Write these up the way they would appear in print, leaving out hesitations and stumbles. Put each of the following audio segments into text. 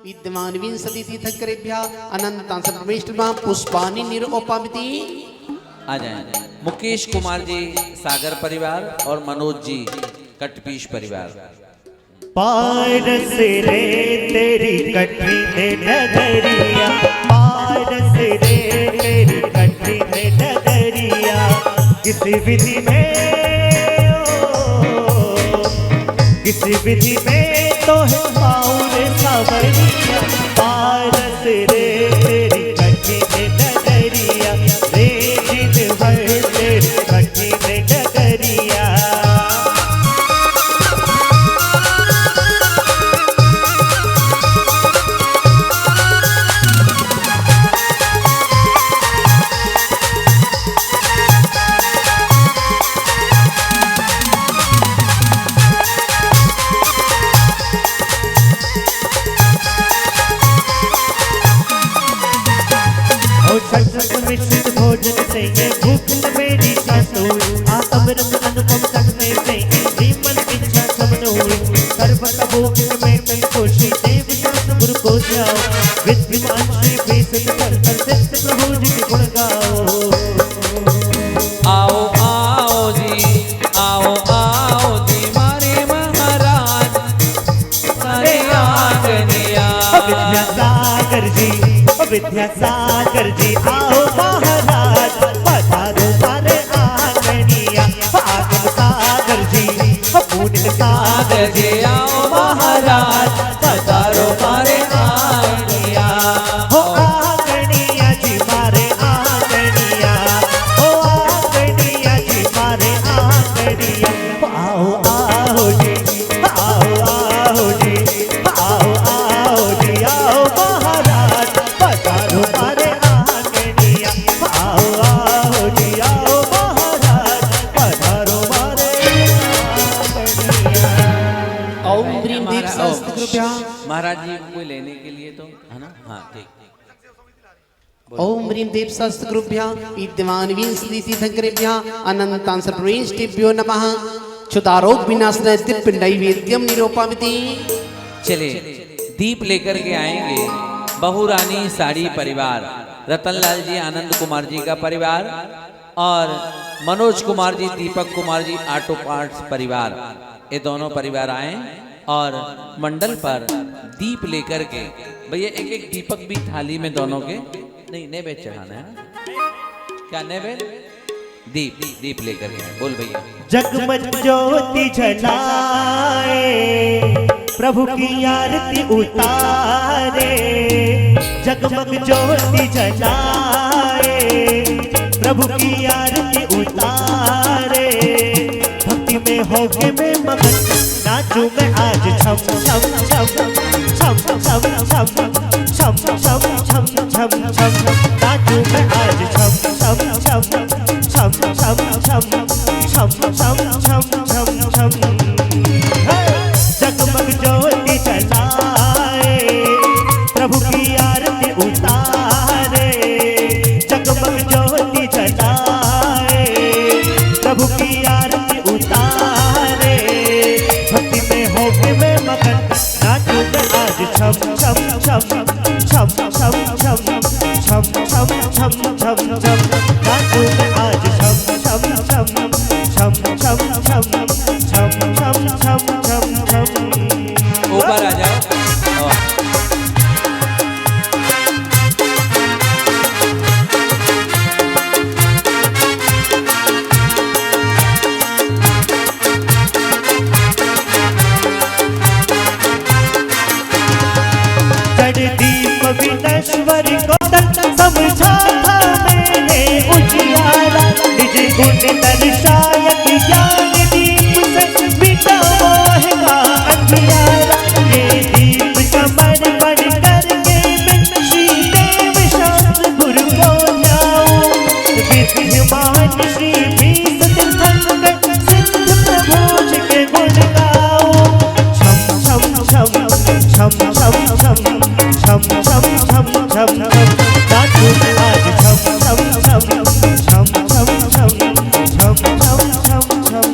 विद्यमान विंशति तीर्थंकरेभ्यः अनंतां सर्वमेष्टमा पुष्पाणि निरोपामिति। आ जाए मुकेश कुमार जी सागर परिवार और मनोज जी कटपीश परिवार। पारस रे तेरी कठिन नगरिया, पारस रे तेरी कठिन नगरिया, किसी विधि में किसी विधि में तो है पाउर सावरिया। पारस रे तेरी कठिन नगरिया, रे जिन भर तेरी कठिन नगरिया। मिश्रित भोजन सेंगे भूख मेरी सासुर, अमृत अनुपम तक में सेंगे जीवन इच्छा सबन हुई। सर्वत भूख में तन खुशी देव शास्त्र गुरु को जाओ, विद्यमान श्री बेसन कर सिद्ध प्रभु जी के गुण गाओ। आओ आओ जी, आओ आओ जी मारे महाराज सारे आंगनिया। विद्यासागर जी, विद्यासागर जी आओ महाराज, पधारो मारे आंगनिया। आगम सागर जी, पूर्ण सागर जी आओ महाराज पधारो मारे आंगनिया। हो आंगनिया जी मारे आंगनिया, हो आंगनिया जी मारे आंगनिया। आओ आओ जी, आओ आओ जी, आओ आओ जी, आओ महाराज पधारो मारे आंगनिया। आओ आओ जी, आओ महाराज पधारो मारे आंगनिया। ओम ह्रीं देव सहस्त्रकृभ्यः। महाराज जी को लेने के लिए तो है ना। हाँ ठीक। ओम ह्रीं देव सहस्त्रकृभ्यः विद्यमान विंशति तीर्थंकरेभ्यः अनंतां सर्वमेष्टेभ्यो नमः। क्षुधारोग विनाशनाय दिव्य नैवेद्यम निरोपामिति। चले दीप लेकर के आएंगे बहुरानी साड़ी परिवार, रतनलाल जी आनंद कुमार जी का परिवार और मनोज कुमार जी दीपक कुमार जी ऑटो पार्ट्स परिवार। ये दोनों परिवार आए और मंडल पर दीप लेकर के, भैया एक एक दीपक भी थाली में दोनों के नहीं नैवेद्य चढ़ाना है ना। क्या नैवेद्य? दीप दीप लेकर के आए। बोल भैया। जगमग ज्योति जलाए, प्रभु की आरती उतारे। जगमग ज्योति जलाए, प्रभु की आरती उतारे। भक्ति में होके मैं मगन, नाचूं मैं आज छम छम छम छम छम छम छम छम छम छम छम। नाचूं मैं आज छम छम छम छम छम छम छम छम छम छम छम। जगमग ज्योति जलाए, प्रभु की आरती उतारे। जगमग ज्योति जलाए, प्रभु की आरती उतारे। भक्ति में होके मैं मगन, नाचूं मैं आज छम छम छम छम छम छम छम छम छम छम छम। नाचूं मैं आज छम छम छम छम छम छम छम छम छम छम छम। ऊपर आ जाओ। दीप विनश्वर को समझा था मैंने उजियारा। निज गुण दर्शाय ज्ञान दीप से मिटा मोह का अंधियारा। ये दीप समर्पण करके मैं श्री देव शास्त्र गुरु को जाऊं। विद्यमान श्री भीष्म तीर्थंकर सिद्ध प्रभु जी के गुण गाऊं। छम छम छम छम छम छम छम छम छम छम। नाचूं मैं आज छम छम छम छम छम छम छम छम छम छम।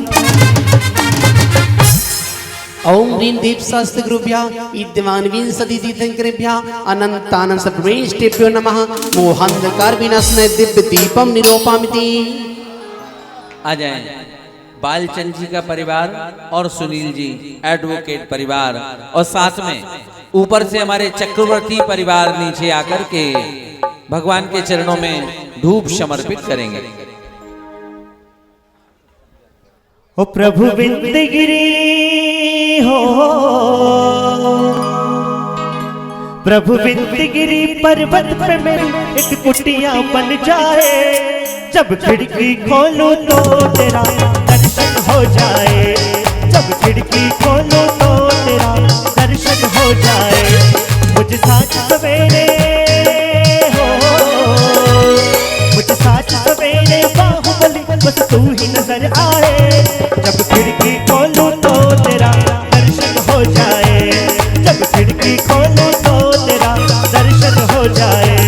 ओम ह्रीं देव शास्त्र गुरुभ्यः विद्यमान विंशति तीर्थंकरेभ्यः अनंतानंद सर्वेष्टेभ्यो नमः मोहांधकार विनाशनाय दिव्य दीपम निरूपयामि। आ जाए बालचंद जी का परिवार और सुनील जी एडवोकेट परिवार, और साथ में ऊपर से हमारे चक्रवर्ती परिवार नीचे आकर के भगवान के चरणों में धूप समर्पित करेंगे। ओ प्रभु विंदगिरी हो, प्रभु विंदगिरी पर्वत पे मेरी एक कुटिया बन जाए, जब खिड़की खोलूं तो तेरा दर्शन हो जाए, जब खिड़की खोलूं तो तेरा दर्शन हो जाए। मुझे साथ सवेरे हो, मुझे साथ सवेरे बाहुबली बस तू ही नजर आए, जब खिड़की खोलूं तो तेरा दर्शन हो जाए, जब खिड़की खोलूं तो तेरा दर्शन हो जाए।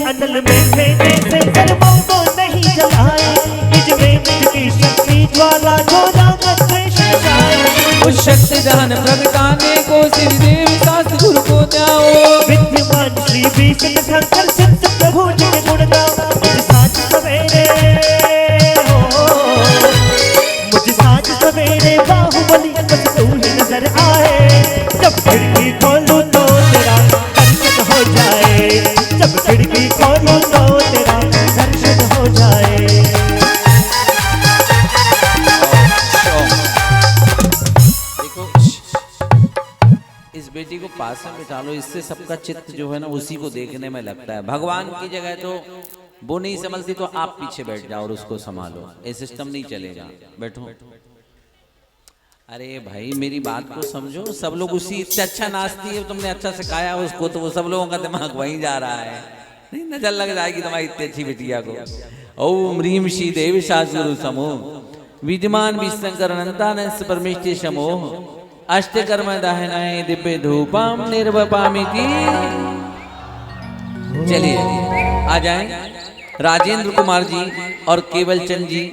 अनल में फेंके से कर्मों को नहीं जलाए, निज में निज की शक्ति ज्वाला जो रामत द्वेष जाए। उस शक्ति दान प्रगटाने को श्री देव शास्त्र गुरु को जाओ, विद्यमान श्री भीषण शंकर सिद्ध प्रभु जी के गुण गाओ। मुझे साथ सवेरे हो, मुझे साथ सवेरे बाहुबली बस तू ही नजर आए, जब खिड़की खोलूं तो तेरा दर्शन हो जाए, जब खिड़की खोलूं तो तेरा दर्शन हो जाए। देखो इस बेटी को पास में बिठा लो, इससे सबका चित्त जो है ना उसी को देखने में लगता है। भगवान की जगह तो वो नहीं संभलती तो आप पीछे बैठ जाओ और उसको संभालो, ये सिस्टम नहीं चलेगा। बैठो। अरे भाई मेरी बात को समझो, सब लोग उसी इससे अच्छा नाचती है, तुमने अच्छा सिखाया उसको तो वो सब लोगों का दिमाग वहीं जा रहा है, नहीं नजर लग जाएगी तुम्हारी इतनी अच्छी बिटिया को। ओम ह्रीम श्री देव शास्त्र गुरु समूह विद्यमान विशंकर अनंतानंद परमेष्टि समूह अष्टकर्म दाहनाय दिव्य धूपम निर्वपामिति। चलिए आ जाएं राजेंद्र कुमार जी और केवल चंद जी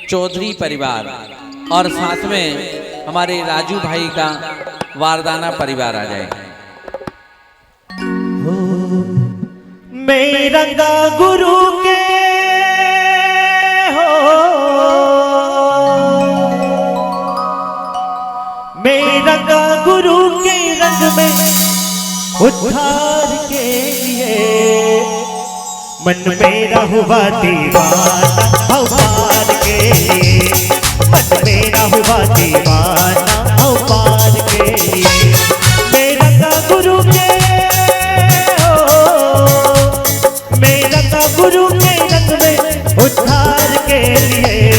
चौधरी परिवार, और साथ में हमारे राजू भाई का वारदाना परिवार आ जाए। मेरा गुरु के हो, मेरा गुरु के रंग में उद्धार के लिए मन मेरा हुआ दीवाना भगवान के लिए, मन मेरा हुआ दीवाना भगवान के लिए। मेरा गुरु के हो, मेरा गुरु के रंग में उद्धार के लिए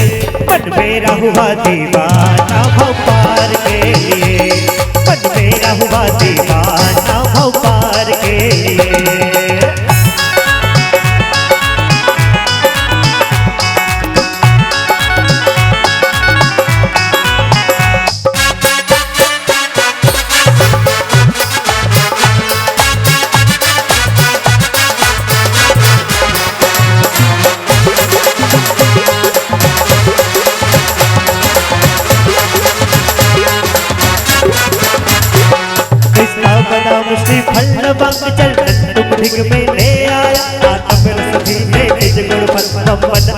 मन मेरा हुआ दीवाना भगवान के लिए, मन मेरा हुआ दीवाना भगवान के लिए। मुश्किल फल बंग चल तुम ढिग में ले आया, आत्म रस भी ले निज गुण फल मन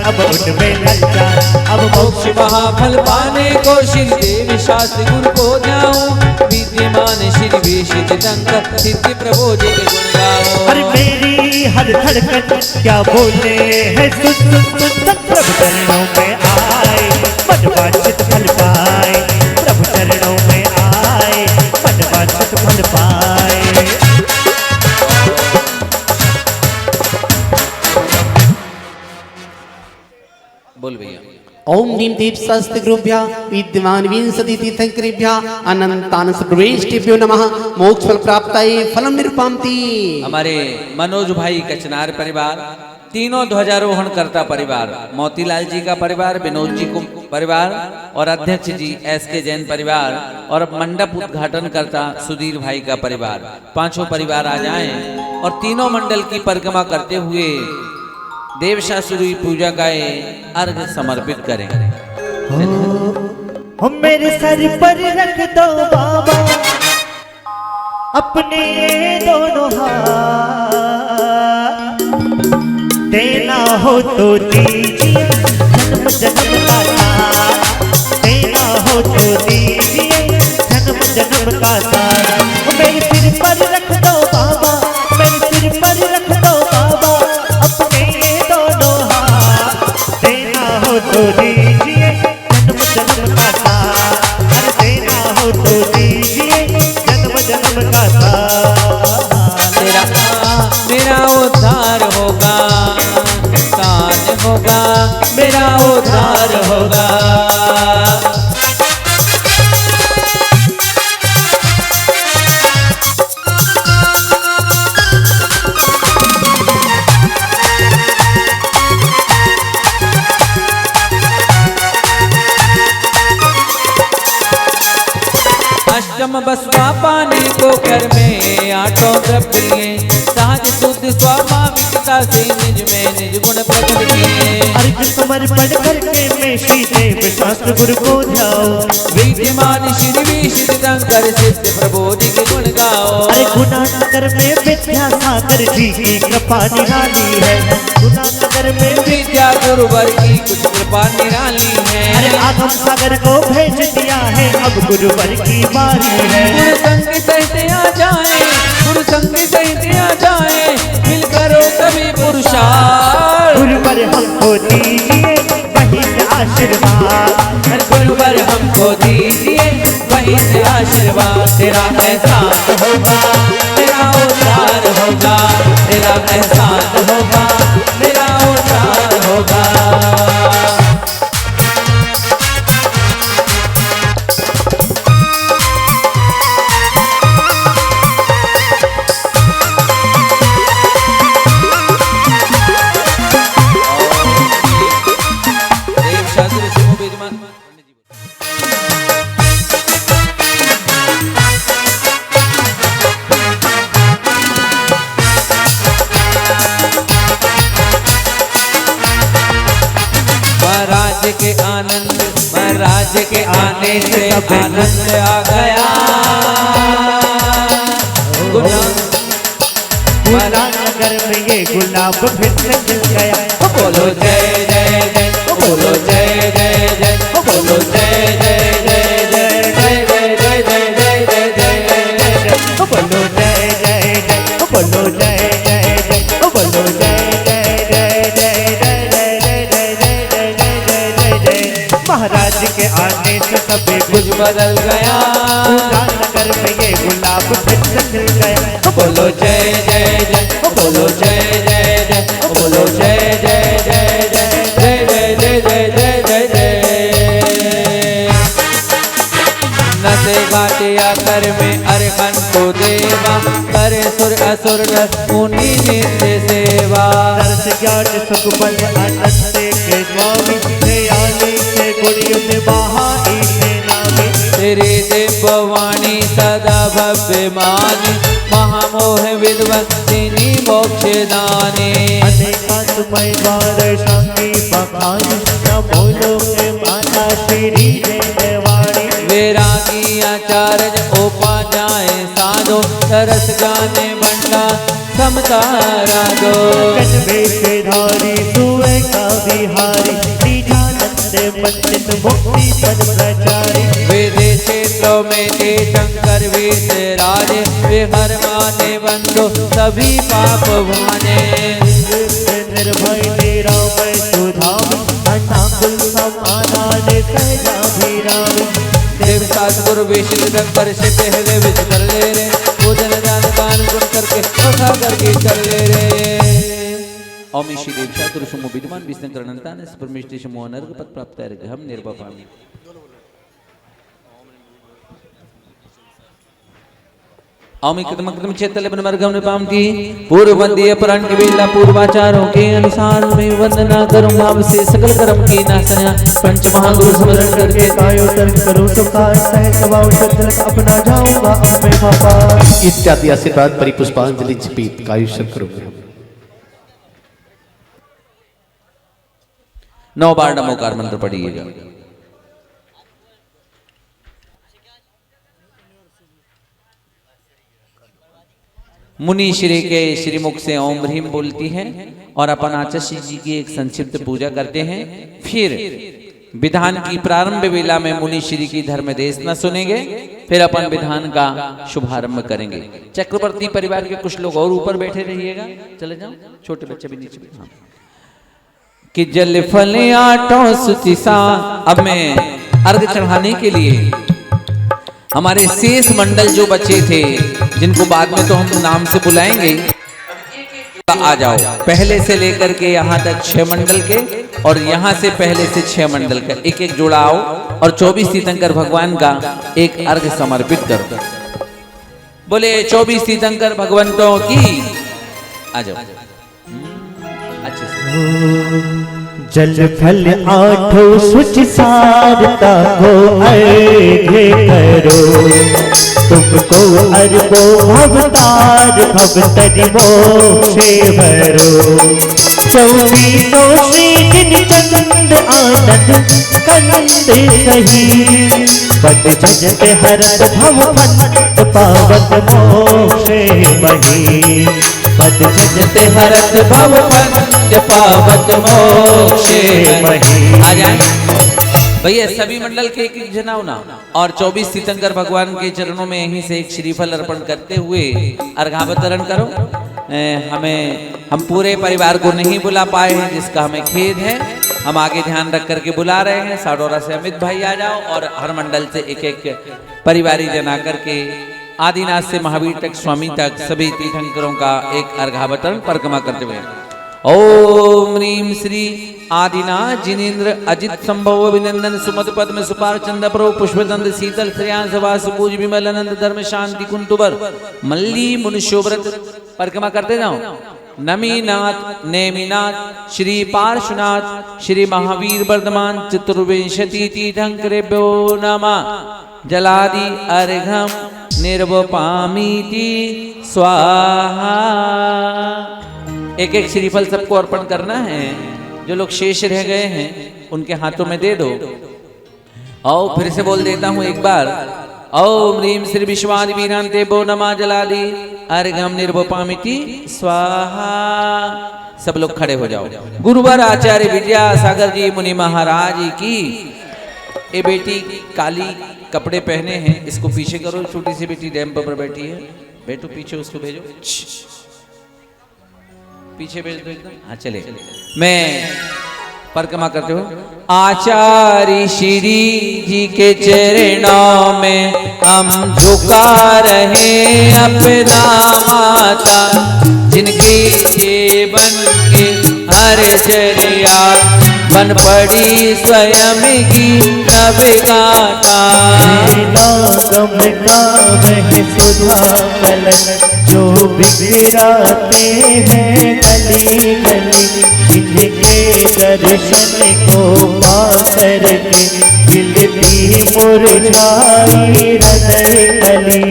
अब उनमें ललचा। अब मोक्ष महाफल पाने को श्री देव शास्त्र गुरु को जाऊं, विद्यमान श्री विशेष चितंक सिद्धि प्रभु जी के गुण गाओ। अरे मेरी हर धड़कन क्या बोले है सुन सुन सुन, प्रभु चरणों में आए मन वांछित फल पाए, प्रभु चरणों में आए मन वांछित फल पाए। बोल भैया। ओम नीम दीप शास्त्र गुरुभ्यः विद्यमान विंशति तीर्थंकरेभ्यः अनंतानंद सर्वेष्टेभ्यो नमः मोक्ष फल प्राप्ताय फलम निरूपयामि। हमारे मनोज भाई कचनार परिवार, तीनों ध्वजारोहण करता परिवार, मोतीलाल जी का परिवार, विनोद जी को परिवार और अध्यक्ष जी SK जैन परिवार और मंडप उद्घाटन करता सुधीर भाई का परिवार, पांचों परिवार आ जाएं और तीनों मंडल की परिक्रमा करते हुए देवशास्त्री पूजा का अर्घ समर्पित करें। हम मेरे सर पर रख दो बाबा अपने दोनों हाथ, देना हो तो दीजिए जन्म जन्म का साथ, देना हो तो दीजिए जन्म जन्म का साथ। मेरे सिर पर रख दो बाबा, मेरे सिर पर रख दो बाबा अपने दोनों हाथ, देना हो तो दीजिए जन्म जन्म का साथ, अरे देना हो तो दीजिए जन्म जन्म का साथ। तेरा मेरा उद्धार होगा, कान होगा मेरा उद्धार होगा। अष्टम बसवा पाने को कर में आठों द्रव्य लिए, सहज शुद्ध स्वाभाविकता से निज में निज गुण प्रकट किए। अर्घ समर्पण करके मैं श्री देव शास्त्र गुरु को ध्याओ, विद्यमान श्री विशिष्ट शंकर सिद्ध प्रभु जी के गुण गाओ। अरे गुनानगर में विद्यासागर जी की कृपा निराली है, गुनानगर में विद्या गुरुवर की कुछ कृपा निराली है। अरे आगम सागर को भेज दिया है, अब गुरुवर की बारी है। गुरु संग सहित आ जाए, गुरु संग सहित आ जाए, मिलकर हो कभी पुरुषार्थ। गुरुवर हमको दीजिए वहीं से आशीर्वाद, गुरुवर हमको दीजिए वहीं से आशीर्वाद। तेरा एहसान होगा तेरा उद्धार होगा, तेरा एहसान होगा तेरा उद्धार होगा। महाराज के आने से आनंद आ गया। गुलाबनगर में ये गुलाब फिर से खिल गया। बोलो जय जय जय, बोलो जय जय जय, बोलो जय जय जय जय जय जय जय जय जय जय जय, बोलो जय जय जय, बोलो जय जय जय, बोलो जय जय जय जय जय जय जय जय जय जय। महाराज के आने से सभी कुछ बदल गया। गुलाबनगर में ये गुलाब फिर से खिल गया। बोलो जय जय जय, बोलो जय जय जय, बोलो जय जय जय जय जय जय जय जय जय जय। नसे घाटिया कर में अरखन को देवा, करे सुर असुर नर मुनि नित्य सेवा। दर्श ज्ञान सुख बल आनंद के स्वामी, दयालु से गुणियों से बहाई से नामी। तेरे देववाणी सदा भव्य मानी, महामोह विद्वंसिनी मोक्ष दानी। अनेकात्मय द्वार शांति बखानी, न बोलो के माता श्री देवाणी। वैरागी आचार्य ओपा जाए साधो, तरस गाने बंटा समता रागो। कटवे से धारी सुए का विहारी, निजानंद पंडित मुक्ति पद प्रचारी। वेदे क्षेत्रों में थे शंकर वीर राजे, वे हर माने बंदो सभी पाप भाने। निर्भय निरामय सुधाम, अनाकुल समाधान सहजा भीराम। देव सतगुरु विशिष्ट शंकर से पहले विच कर ले रे, पूजन दान पान गुण करके कथा करके चल ले रे। ओम श्री देव सतगुरु सुमो विद्वान विष्णु अनंतान परमेश्वर सुमो नरक पद प्राप्त है हम निर्भपामि। औमिकृतमकृतम चेतल बनमर्गम निपाम की पूर्व वंदीय पुराण की बेला पूर्वाचारों के अनुसार मैं वंदना करूंगा से सकल कर्म की नाशना पंच महागुरु स्मरण करके कायो तर्क करो तो कार सह सवाओ तिलक अपना जाऊंगा अब मैं पापा। इत्यादि आशीर्वाद परिपुष्पांजलि छिपीत कायुष्य करूंगा। 9 बार नमोकार मंत्र पढ़िएगा। मुनि श्री के श्रीमुख से ओम ह्रीम बोलती है और अपन आचार्य जी की एक संक्षिप्त पूजा करते हैं। फिर विधान की प्रारंभ वेला में मुनि श्री की धर्मदेशना सुनेंगे, फिर अपन विधान का शुभारंभ करेंगे। चक्रवर्ती परिवार के कुछ लोग और ऊपर बैठे रहिएगा, चले जाओ, छोटे बच्चे भी नीचे बैठे। कि जल फल आटो सुचिसा। अब मैं अर्घ चढ़ाने के लिए हमारे शेष मंडल जो बचे थे, जिनको बाद में तो हम नाम से बुलाएंगे, आ जाओ। पहले से लेकर के यहाँ तक 6 मंडल के और यहाँ से पहले से 6 मंडल का एक एक जोड़ा आओ और 24 तीर्थंकर भगवान का एक अर्घ समर्पित करो। बोले 24 तीर्थंकर भगवंतों की। आ जाओ अच्छे से। जल फल आठो सुच सारता को अर्घ्य करो, तुमको अरबो भवतार भवतरि मोक्षे भरो। 24 श्री दिन चंद आनंद कंद सही, पद जजत हरत भव फंद पावत मोक्षे मही। पद जजत हरत भव फंद पावत मोक्षे मही। आ जाए भैया, सभी मंडल के एक जनाओ ना और 24 तीर्थंकर भगवान के चरणों में यहीं से एक श्रीफल अर्पण करते हुए अर्घावतरण करो। हम पूरे परिवार को नहीं बुला पाए हैं, जिसका हमें खेद है। हम आगे ध्यान रख करके बुला रहे हैं। साडोरा से अमित भाई आ जाओ और हर मंडल से एक एक परिवारी जन आकर के आदिनाथ से महावीर तक स्वामी तक सभी तीर्थंकरों का एक अर्घावतरण परिक्रमा करते हुए ओम ह्रीम श्री आदिनाथ जिनेन्द्र अजित संभव अभिनंदन सुमत पद्म सुपार चंद प्रो पुष्पदंद शीतल श्रेयान सभा सुपूज विमल आनंद धर्म शांति कुंतुबर मल्ली मुनिशोव्रत परिक्रमा करते जाओ। नमीनाथ नेमिनाथ श्री पार्श्वनाथ श्री महावीर वर्धमान चतुर्विंशति तीर्थंकरेभ्यो नमः। जलादि अर्घम निर्वपामीति स्वाहा। एक एक श्रीफल सबको अर्पण करना है। जो लोग शेष रह गए हैं उनके हाथों में दे दो। आओ फिर से बोल देता हूं एक बार। ओम ह्रीम श्री विश्वादि वीरांतेभ्यो नमः। जलादि अर्घम निर्वपामीति स्वाहा। सब लोग खड़े हो जाओ। गुरुवर आचार्य विद्यासागर जी मुनि महाराज की। ये बेटी काली कपड़े पहने हैं, इसको पीछे करो। छोटी सी बेटी डैम्प पर बैठी है, बैठो पीछे, उसको भेजो पीछे भेज दो एकदम। हाँ चले, मैं परिक्रमा करते हो। आचार्य श्री जी के चरणों में हम झुका रहे अपना माता, जिनके जीवन के हर चर्या बन पड़ी स्वयं की नव गाथा। गम गावे सुधा कलन जो बिखराते हैं गली गली, इनके दर्शन को पाकर के खिलती मुरझाई हृदय कली।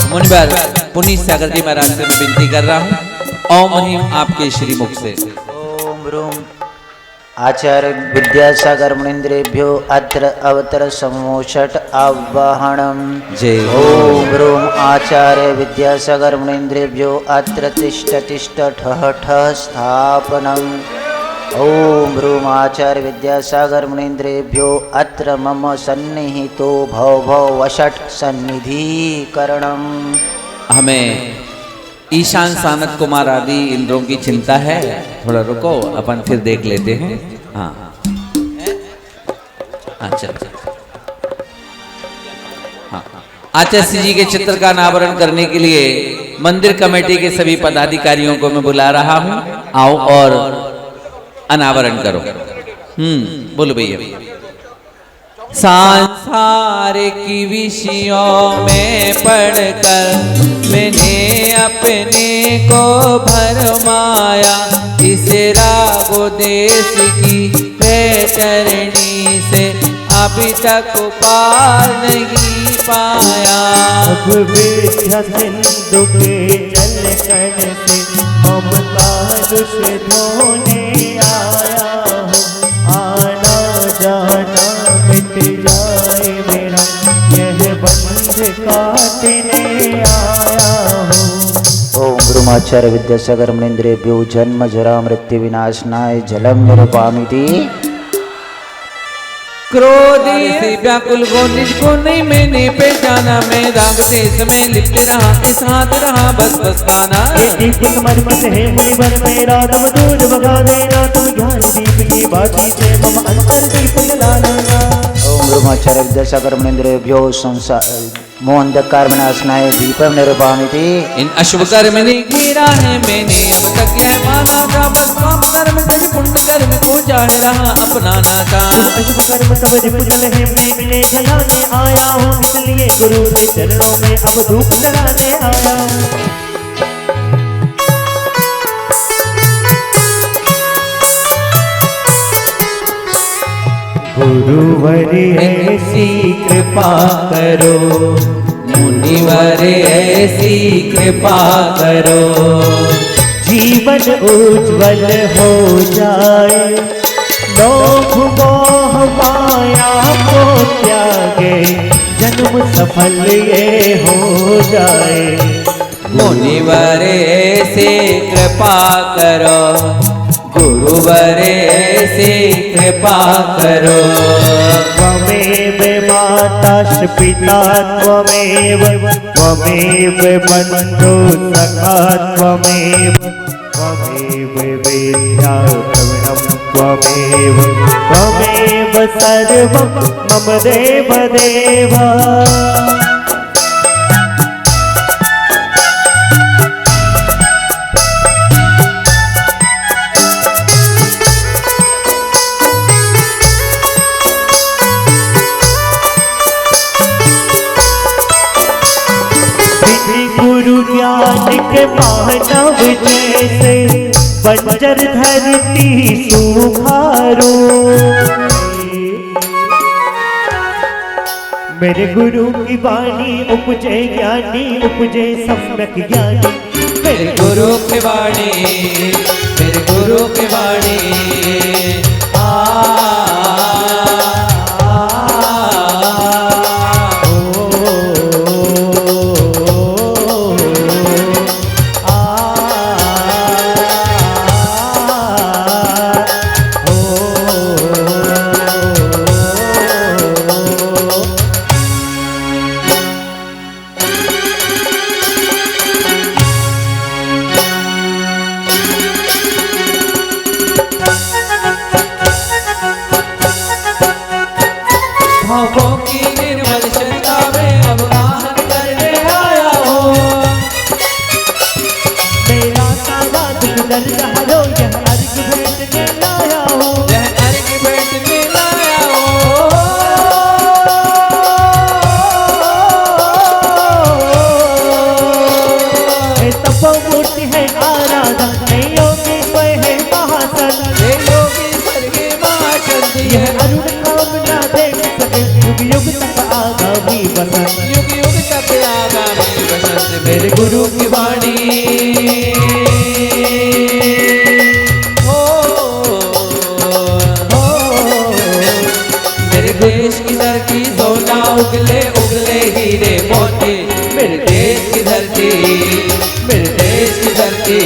मुनिवर पुनीत सागर जी महाराज से मैं विनती कर रहा हूँ। ओम ह्रीम आपके श्रीमुख से। ओम ह्रूम आचार्य विद्यासागर मुनीन्द्रेभ्यो अत्र अवतर समोषट आवाहनम। जय ओम ह्रूम आचार्य विद्यासागर मुनीन्द्रेभ्यो अत्र तिष्ठ तिष्ठ ठः ठः स्थापनम। ओम ह्रूम आचार्य विद्यासागर मुनीन्द्रेभ्यो अत्र मम सन्निहितो भव भव वषट सन्निधिकरणम। हमें ईशान सानत कुमार आदि इंद्रों की चिंता है, थोड़ा रुको, अपन फिर देख लेते हैं। हाँ चल हाँ। आचार्य जी के चित्र का अनावरण करने के लिए मंदिर कमेटी के सभी पदाधिकारियों को मैं बुला रहा हूँ। आओ और अनावरण करो। बोलो भैया। संसार की विषयों में पढ़कर मैं अपने को भरमाया, इस रागो देश की वैतरणी से अभी तक पार नहीं पाया। अब विद्या सिंधु के जल कण से ममता दुष धोने आया हूँ, आना जाना मिट जाए मेरा यह बंध काटने आया हूँ। ओम ब्रह्माचार्य विद्यासागर मुनीन्द्रेभ्यो जन्म जरा मृत्यु विनाशनाय जलम निरूपामिति। क्रोधी से व्याकुल को निज को नहीं मैंने पहचाना, मैं राग देश में लिप्त रहा, इस हाथ रहा बस बस पाना। ये दीप समर्पित है मुनिवर मेरा, तब दूर भगा देना तुम ज्ञान दीप की बाती से मम अंतर दीप जलाना। ओम ब्रह्माचार्य विद्यासागर मुनीन्द्रेभ्यो संसार मोहंधकार विनाशनाय दीपम निरूपामिति। इन अशुभ कर्म ने घेरा है मैंने अब तक यह माना था, बस काम कर्म जन पुण्य कर्म को जान रहा अपनाना था। अशुभ कर्म सब निपुण है मैं मिले खजाने आया हूँ, इसलिए गुरु के चरणों में अब धूप जलाने आया हूँ। गुरुवर ऐसी कृपा करो, मुनिवर ऐसी कृपा करो, जीवन उज्जवल हो जाए, लोभ मोह माया को त्यागे, जन्म सफल ये हो जाए। मुनिवर ऐसे कृपा करो, गुरुवर ऐसे कृपा करो। त्वमेव माता पिता त्वमेव, त्वमेव बन्धु सखा त्वमेव, त्वमेव विद्या द्रविणं त्वमेव, त्वमेव सर्वं मम देव देवा। गुरु ज्ञान के मानव जैसे, बंजर धरती सुखारो। मेरे गुरु की वाणी उपजे ज्ञानी, उपजे सम्यक ज्ञानी। मेरे गुरु की वाणी, मेरे गुरु की वाणी भावों की निर्मल श्रद्धा में अब आहत करने आया हूँ। मेरा सारा दुख दर्द हरो, यह अर्घ भेंटने लाया हूँ, यह अर्घ भेंटने लाया हूँ। तपोमूर्ति है आराधना, नहीं योगी स्वयं है महासन, हे योगी स्वर्गे महाचंद, यह अरुण कामना देव सके, युग युग तक आगामी बसंत। युग युग तक आगामी बसंत। मेरे गुरु की वाणी हो, मेरे देश की धरती सोना उगले उगले हीरे मोती, मेरे देश की धरती, मेरे देश की धरती।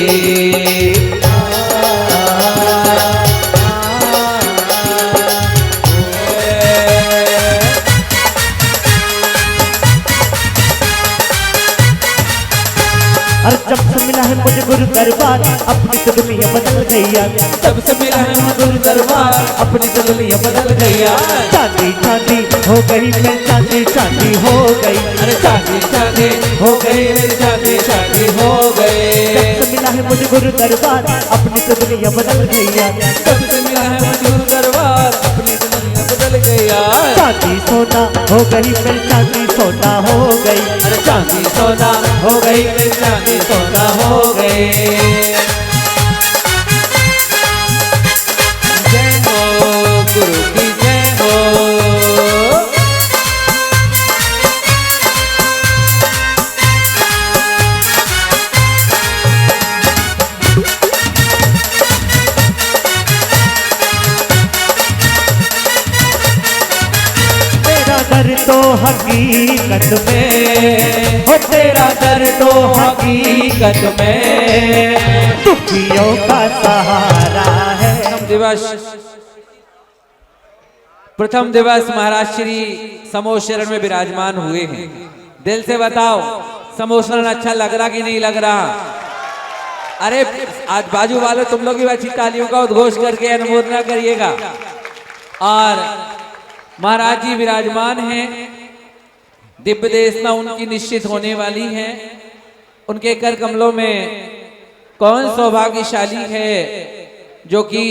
और जब से मिला है मुझे गुरु दरबार, अपनी तो दुनिया बदल गई यार। जब से मिला है मुझे गुरु दरबार, अपनी तो दुनिया बदल गई यार। चांदी चांदी हो गई मैं, चांदी चांदी हो गई, अरे चांदी चांदी हो गई, मेरी चांदी चांदी हो गई। जब से मिला है मुझे गुरु दरबार, अपनी तो दुनिया बदल गई यार। जब से मिला है मुझे गुरु दरबार, अपनी तो दुनिया बदल गई यार। चांदी सोना हो हो गई फिर चांदी सोना हो गई, अरे चांदी सोना हो गई, फिर चांदी सोना हो गई। जय हो गुरु की जय हो। दर तो हकीकत में, हो तेरा दर तो हकीकत में, दुखियों का सहारा है। प्रथम दिवस महाराज श्री समोशरण में विराजमान हुए हैं। दिल से बताओ समोशरण अच्छा लग रहा कि नहीं लग रहा? अरे आज बाजू वाले तुम लोग भी अच्छी तालियों का उद्घोष करके अनुमोदना करिएगा। और महाराज जी विराजमान हैं, दिव्य देशना उनकी निश्चित होने वाली है। उनके कर कमलों में कौन सौभाग्यशाली है जो कि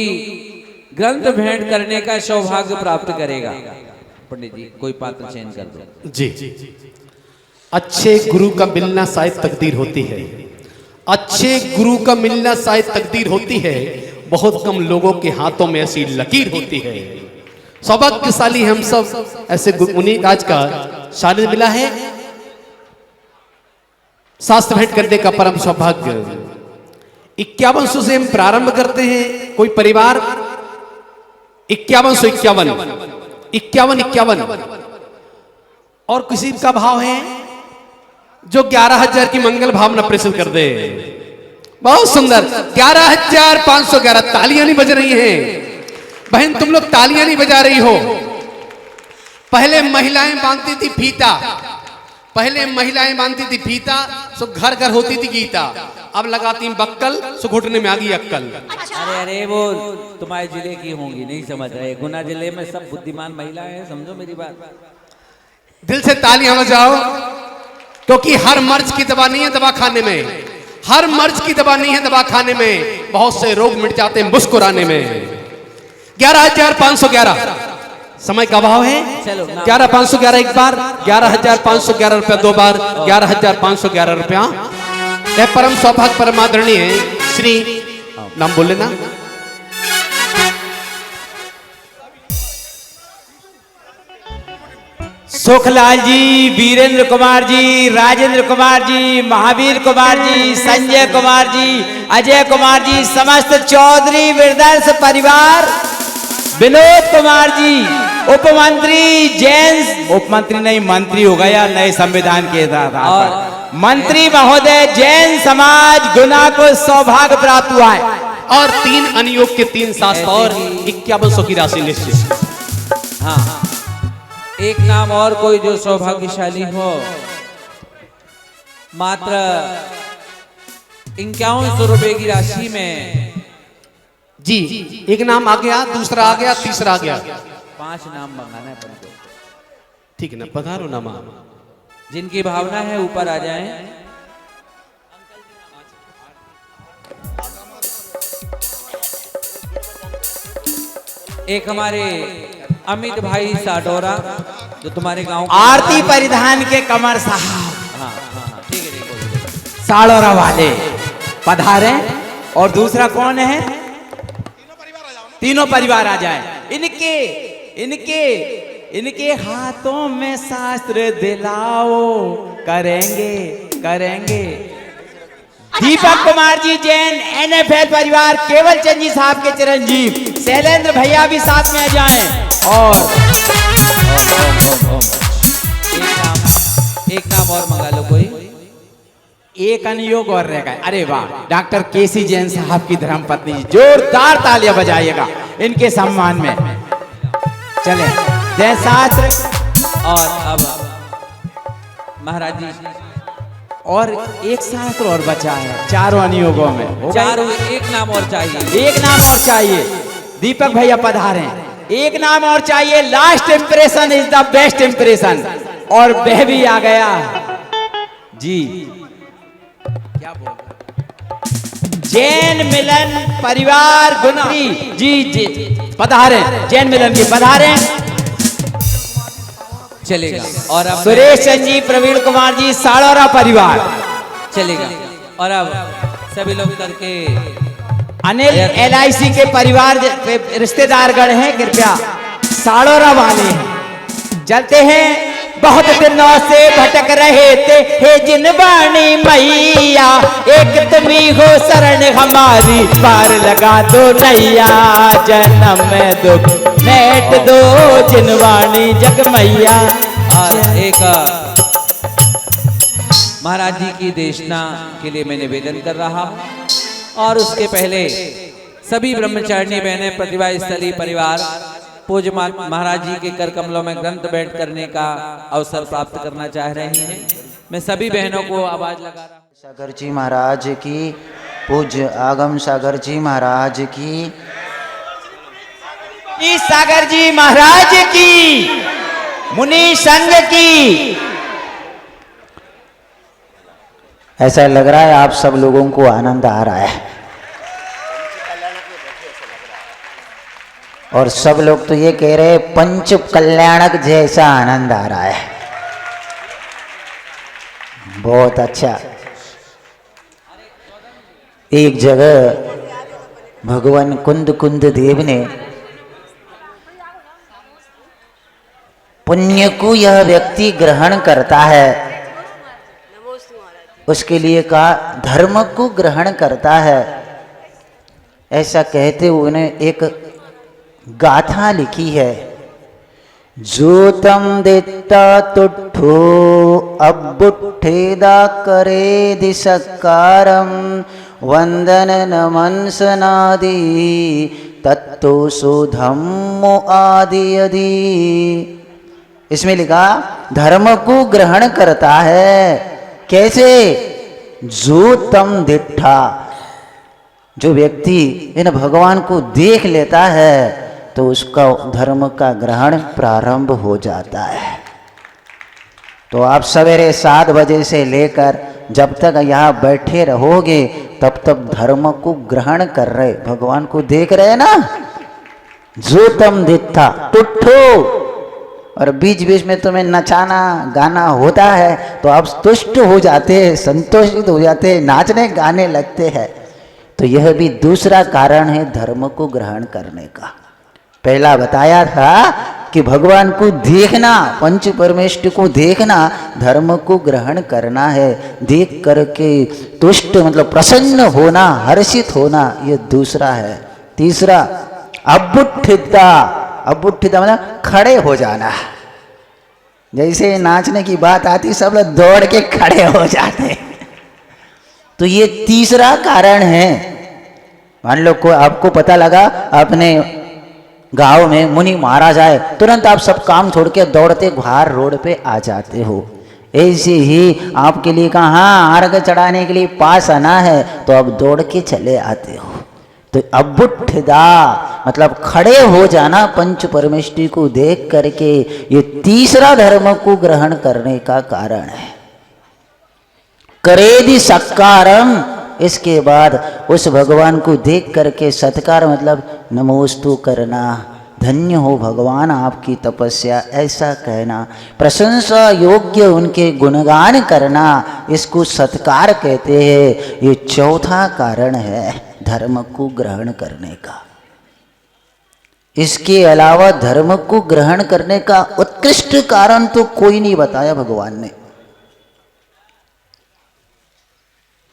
ग्रंथ भेंट करने का सौभाग्य प्राप्त करेगा? पंडित जी कोई पात्र चयन कर दो। जी, अच्छे गुरु का मिलना शायद तकदीर होती है, अच्छे गुरु का मिलना शायद तकदीर होती है। बहुत कम लोगों के हाथों में ऐसी लकीर होती है। सौभाग्यशाली हम सब ऐसे उन्हीं आज का शादी मिला है। शास्त्र भेंट करने का परम सौभाग्य। 5100 से हम प्रारंभ करते हैं। कोई परिवार 5151 51 और किसी का भाव है जो 11,000 की मंगल भावना प्रेषित कर दे। बहुत सुंदर 11,511 तालियां नहीं बज रही हैं। बहन तुम लोग तालियां नहीं बजा रही हो। पहले महिलाएं बांधती थी फीता, पहले महिलाएं बांधती थी फीता, सो घर घर होती थी गीता। अब लगाती बक्कल, सो घुटने में आ गई अक्कल। अरे वो तुम्हारे जिले की होंगी, नहीं समझ रहे। गुना जिले में सब बुद्धिमान महिलाएं हैं, समझो मेरी बात। दिल से तालियां बजाओ, क्योंकि हर मर्ज की दवा नहीं है दवा खाने में, हर मर्ज की दवा नहीं है दवा खाने में। बहुत से रोग मिट जाते हैं मुस्कुराने में। 11,511 समय का भाव है। 11,511 एक बार, 11,511 रुपया दो बार, 11,511 रुपया। यह परम सौभाग्य परमादरणीय श्री नाम बोले ना, सुखलाल जी, वीरेंद्र कुमार जी, राजेंद्र कुमार जी, महावीर कुमार जी, संजय कुमार जी, अजय कुमार जी, समस्त चौधरी वृद्धांश परिवार, विनोद कुमार जी, उपमंत्री जैन, उपमंत्री नहीं मंत्री हो गया नए संविधान के आधार पर, मंत्री महोदय जैन समाज गुना को सौभाग्य प्राप्त हुआ है। और 3 अनियोग के 3 शास्त्र और 5100 की राशि निश्चित। हाँ, एक नाम और कोई जो सौभाग्यशाली हो। मात्र 5100 रुपए की राशि में जी एक नाम आ गया, दूसरा आ गया, तीसरा आ गया। 5 नाम मंगाना है अपन को। ठीक है ना, पधारो ना मां। जिनकी भावना है ऊपर आ जाएं। एक हमारे अमित भाई साडोरा जो तुम्हारे गांव आरती परिधान के कमर साहब, हाँ हाँ हाँ ठीक है। साडोरा वाले पधारे। और दूसरा कौन है? तीनों परिवार आ जाए। इनके इनके इनके हाथों में शास्त्र दिलाओ, करेंगे करेंगे। दीपक कुमार जी जैन NFL परिवार, केवल चंद जी साहब के चिरंजीव, शैलेंद्र भैया भी साथ में आ जाएं। और एक नाम और मंगा लो कोई। एक अनुयोग और रह गए। अरे वाह, डॉक्टर केसी जैन साहब की धर्मपत्नी, जोरदार तालियां बजाइएगा इनके सम्मान में। चले जय शास्त्र। और अब महाराज जी और एक शास्त्र और बचा है चारों अनुयोगों में। चारों, एक नाम और चाहिए। एक नाम और चाहिए। दीपक भैया पधारे। एक नाम और चाहिए। Last impression is the best impression. और वह भी आ गया जी। क्या बोल? जैन मिलन परिवार गुनरी जी जी पधारे। जैन मिलन की पधारे। चलेगा। और अब सुरेश चंद जी, प्रवीण कुमार जी, साड़ौरा परिवार। चलेगा। और अब सभी लोग करके अनिल LIC के परिवार रिश्तेदारगण हैं, कृपया साड़ौरा वाले हैं। चलते हैं। बहुत दिनों से भटक रहे थे हे जिनवाणी मैया, एक तुम्ही हो शरण हमारी, पार लगा दो नैया, जन्म में दुख मेट दो जिनवाणी जग मैया। और एक महाराज जी की देशना के लिए मैं निवेदन कर रहा हूं। और उसके पहले सभी ब्रह्मचारिणी बहनें प्रतिभा स्थली परिवार पूज्य महाराज जी के कर कमलों में ग्रंथ बैठ करने का अवसर प्राप्त करना चाह रही हैं। मैं सभी बहनों को आवाज लगा रहा हूं। सागर जी महाराज की, पूज्य आगम सागर जी महाराज की, सागर जी महाराज की, मुनि संघ की। ऐसा लग रहा है आप सब लोगों को आनंद आ रहा है, और सब लोग तो ये कह रहे हैं पंच कल्याणक जैसा आनंद आ रहा है। बहुत अच्छा। एक जगह भगवान कुंद देव ने पुण्य को यह व्यक्ति ग्रहण करता है, उसके लिए कहा धर्म को ग्रहण करता है। ऐसा कहते हुए उन्हें एक गाथा लिखी है। जो तम देता तुठो अबुठेदा करे दिसकारम, वंदन नमन सनादि तत्तो सो धम्मो आदि यदि। इसमें लिखा धर्म को ग्रहण करता है। कैसे? जो तम दिठा, जो व्यक्ति इन भगवान को देख लेता है तो उसका धर्म का ग्रहण प्रारंभ हो जाता है। तो आप सवेरे 7 बजे से लेकर जब तक यहाँ बैठे रहोगे तब तक धर्म को ग्रहण कर रहे, भगवान को देख रहे ना। जो तम दिठा तुठो, और बीच बीच में तुम्हें नचाना गाना होता है तो आप तुष्ट हो जाते हैं, संतोषित हो जाते हैं, नाचने गाने लगते हैं। तो यह भी दूसरा कारण है धर्म को ग्रहण करने का। पहला बताया था कि भगवान को देखना, पंच परमेष्ठ को देखना, धर्म को ग्रहण करना है। देख करके तुष्ट मतलब प्रसन्न होना, हर्षित होना, यह दूसरा है। तीसरा अबुठिता, अबुठिता मतलब खड़े हो जाना। जैसे नाचने की बात आती सब लोग दौड़ के खड़े हो जाते। तो ये तीसरा कारण है। मान लो को आपको पता लगा अपने गांव में मुनि महाराज आए, तुरंत आप सब काम छोड़ के दौड़ते बाहर रोड पे आ जाते हो। ऐसे ही आपके लिए कहाँ अर्घ चढ़ाने के लिए पास आना है तो आप दौड़ के चले आते हो। तो अबुठदा मतलब खड़े हो जाना पंच परमेष्ठी को देख करके, ये तीसरा धर्म को ग्रहण करने का कारण है। करेदि सत्कारम, इसके बाद उस भगवान को देख करके सत्कार मतलब नमोस्तु करना, धन्य हो भगवान आपकी तपस्या, ऐसा कहना, प्रशंसा योग्य उनके गुणगान करना, इसको सत्कार कहते हैं। ये चौथा कारण है धर्म को ग्रहण करने का। इसके अलावा धर्म को ग्रहण करने का उत्कृष्ट कारण तो कोई नहीं बताया भगवान ने।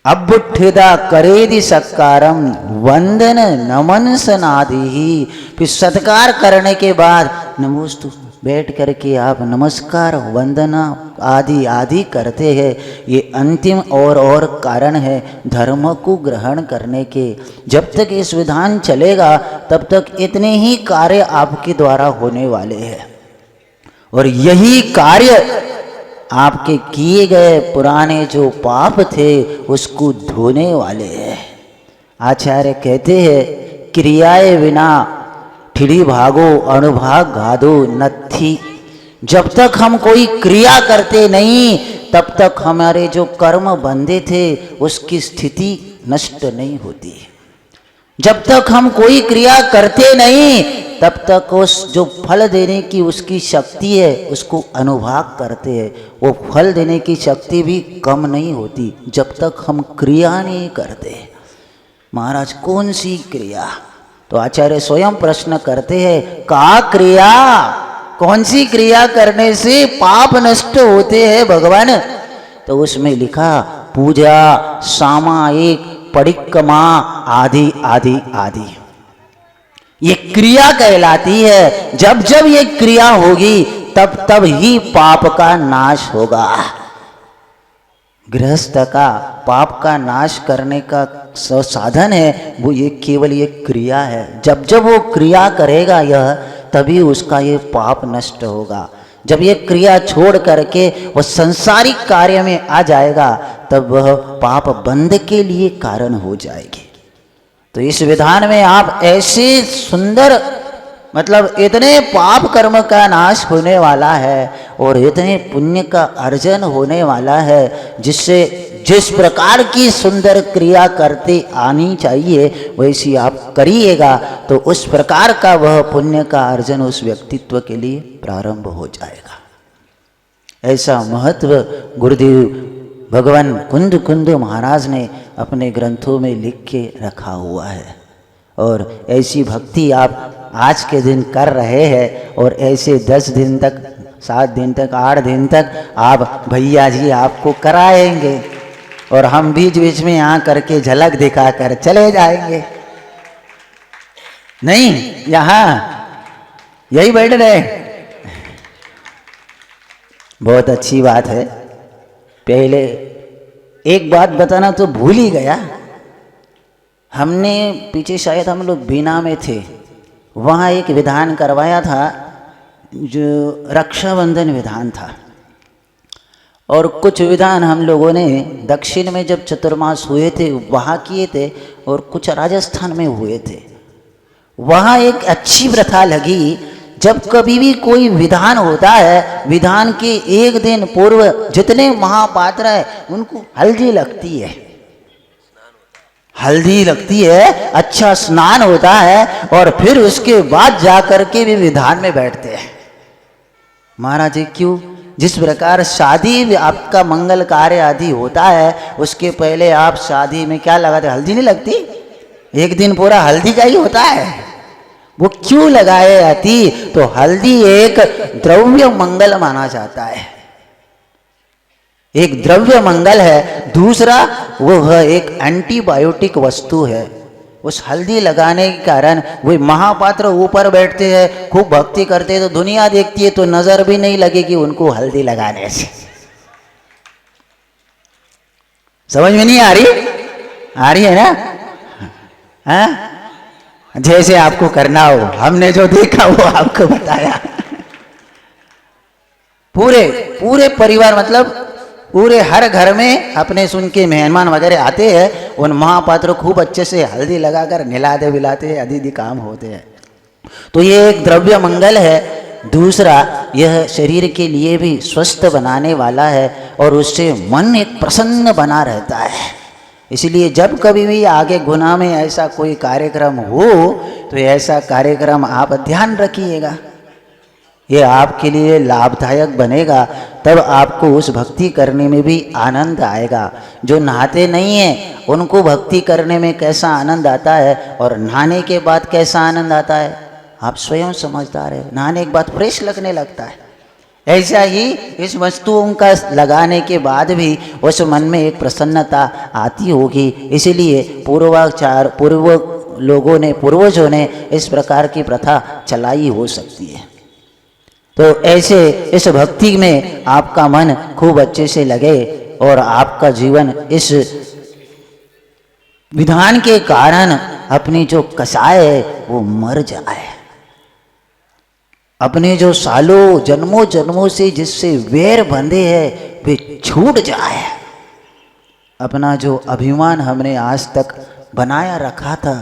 अबुठिदा करेदि सत्कारम वंदन नमन सनादि, फिर सत्कार करने के बाद नमोस्तु बैठ करके आप नमस्कार वंदना आदि आदि करते हैं। ये अंतिम और कारण है धर्म को ग्रहण करने के। जब तक इस विधान चलेगा तब तक इतने ही कार्य आपके द्वारा होने वाले हैं, और यही कार्य आपके किए गए पुराने जो पाप थे उसको धोने वाले हैं। आचार्य कहते हैं क्रियाए बिना ठिड़ी भागो अणुभाग गादो नथी। जब तक हम कोई क्रिया करते नहीं तब तक हमारे जो कर्म बंधे थे उसकी स्थिति नष्ट नहीं होती। जब तक हम कोई क्रिया करते नहीं तब तक उस जो फल देने की उसकी शक्ति है उसको अनुभाग करते हैं। वो फल देने की शक्ति भी कम नहीं होती जब तक हम क्रिया नहीं करते। महाराज कौन सी क्रिया? तो आचार्य स्वयं प्रश्न करते हैं, का क्रिया? कौन सी क्रिया करने से पाप नष्ट होते हैं भगवान? तो उसमें लिखा पूजा, सामायिक, परिक्रमा आदि आदि आदि। ये क्रिया कहलाती है। जब जब ये क्रिया होगी तब तब ही पाप का नाश होगा। गृहस्थ का पाप का नाश करने का साधन है वो ये केवल ये क्रिया है। जब जब वो क्रिया करेगा यह तभी उसका ये पाप नष्ट होगा। जब ये क्रिया छोड़ करके वो संसारिक कार्य में आ जाएगा तब वह पाप बंध के लिए कारण हो जाएगी। तो इस विधान में आप ऐसे सुंदर मतलब इतने पाप कर्म का नाश होने वाला है और इतने पुण्य का अर्जन होने वाला है जिससे जिस प्रकार की सुंदर क्रिया करते आनी चाहिए वैसी आप करिएगा तो उस प्रकार का वह पुण्य का अर्जन उस व्यक्तित्व के लिए प्रारंभ हो जाएगा। ऐसा महत्व गुरुदेव भगवान कुंद कुंद महाराज ने अपने ग्रंथों में लिख के रखा हुआ है। और ऐसी भक्ति आप आज के दिन कर रहे हैं और ऐसे 10 दिन तक 7 दिन तक 8 दिन तक आप भैया जी आपको कराएंगे और हम बीच बीच में यहाँ करके झलक दिखा कर चले जाएंगे। नहीं, यहाँ यही बैठ रहे। बहुत अच्छी बात है। पहले एक बात बताना तो भूल ही गया। हमने पीछे शायद हम लोग बीना में थे, वहाँ एक विधान करवाया था जो रक्षाबंधन विधान था। और कुछ विधान हम लोगों ने दक्षिण में जब चतुर्मास हुए थे वहाँ किए थे और कुछ राजस्थान में हुए थे। वहाँ एक अच्छी प्रथा लगी, जब कभी भी कोई विधान होता है विधान के एक दिन पूर्व जितने महापात्र है उनको हल्दी लगती है। हल्दी लगती है, अच्छा स्नान होता है और फिर उसके बाद जाकर के भी विधान में बैठते हैं। महाराज जी क्यों? जिस प्रकार शादी आपका मंगल कार्य आदि होता है उसके पहले आप शादी में क्या लगाते? हल्दी नहीं लगती? एक दिन पूरा हल्दी का ही होता है। वो क्यों लगाए जाती? तो हल्दी एक द्रव्य मंगल माना जाता है, एक द्रव्य मंगल है। दूसरा वो है एक एंटीबायोटिक वस्तु है। उस हल्दी लगाने के कारण वे महापात्र ऊपर बैठते हैं, खूब भक्ति करते हैं, तो दुनिया देखती है तो नजर भी नहीं लगेगी उनको हल्दी लगाने से। समझ में नहीं आ रही? आ रही है ना? हाँ, जैसे आपको करना हो, हमने जो देखा वो आपको बताया। पूरे पूरे परिवार मतलब पूरे हर घर में अपने सुन के मेहमान वगैरह आते हैं, उन महापात्र खूब अच्छे से हल्दी लगाकर नहलाते बिलाते हैं, आदि काम होते हैं। तो ये एक द्रव्य मंगल है। दूसरा यह शरीर के लिए भी स्वस्थ बनाने वाला है और उससे मन एक प्रसन्न बना रहता है। इसलिए जब कभी भी आगे गुना में ऐसा कोई कार्यक्रम हो तो ऐसा कार्यक्रम आप ध्यान रखिएगा, ये आपके लिए लाभदायक बनेगा। तब आपको उस भक्ति करने में भी आनंद आएगा। जो नहाते नहीं हैं उनको भक्ति करने में कैसा आनंद आता है और नहाने के बाद कैसा आनंद आता है आप स्वयं समझदार है। नहाने के बाद फ्रेश लगने लगता है। ऐसा ही इस वस्तुओं का लगाने के बाद भी उस मन में एक प्रसन्नता आती होगी। इसलिए पूर्वजों ने इस प्रकार की प्रथा चलाई हो सकती है। तो ऐसे इस भक्ति में आपका मन खूब अच्छे से लगे और आपका जीवन इस विधान के कारण अपनी जो कसाय है वो मर जाए। अपने जो सालों जन्मों जन्मों से जिससे वैर बंधे हैं वे छूट जाए। अपना जो अभिमान हमने आज तक बनाया रखा था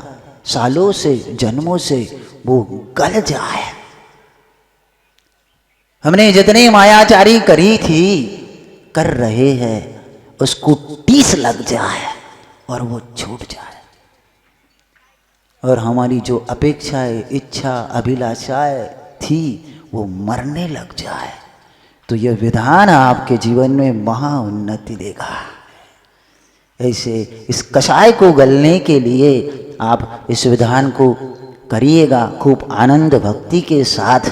सालों से जन्मों से वो गल जाए। हमने जितनी मायाचारी करी थी कर रहे हैं उसको टीस लग जाए और वो छूट जाए। और हमारी जो अपेक्षाएं, इच्छा, अभिलाषाएं थी वो मरने लग जाए, तो यह विधान आपके जीवन में महा उन्नति देगा। ऐसे इस कषाय को गलने के लिए आप इस विधान को करिएगा खूब आनंद भक्ति के साथ,